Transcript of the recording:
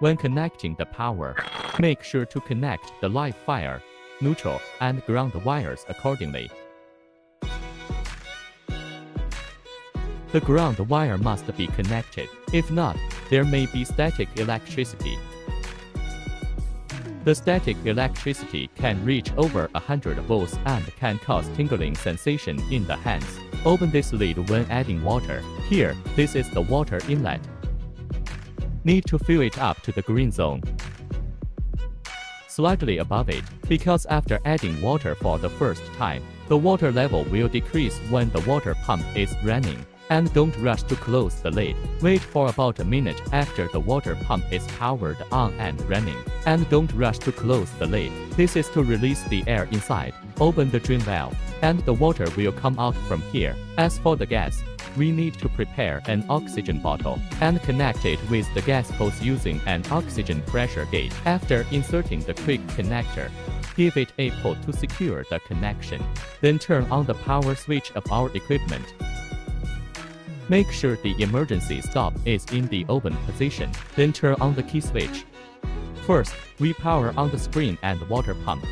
When connecting the power, make sure to connect the live fire, neutral, and ground wires accordingly. The ground wire must be connected, if not, there may be static electricity. The static electricity can reach over 100 volts and can cause tingling sensation in the hands. Open this lid when adding water. Here, this is the water inlet. Need to fill it up to the green zone, slightly above it, because after adding water for the first time, the water level will decrease when the water pump is running. And don't rush to close the lid. Wait for about a minute after the water pump is powered on and running. And don't rush to close the lid. This is to release the air inside. Open the drain valve, and the water will come out from here. As for the gas, we need to prepare an oxygen bottle and connect it with the gas hose using an oxygen pressure gauge. After inserting the quick connector, give it a pull to secure the connection. Then turn on the power switch of our equipment. Make sure the emergency stop is in the open position, then turn on the key switch. First, we power on the screen and water pump.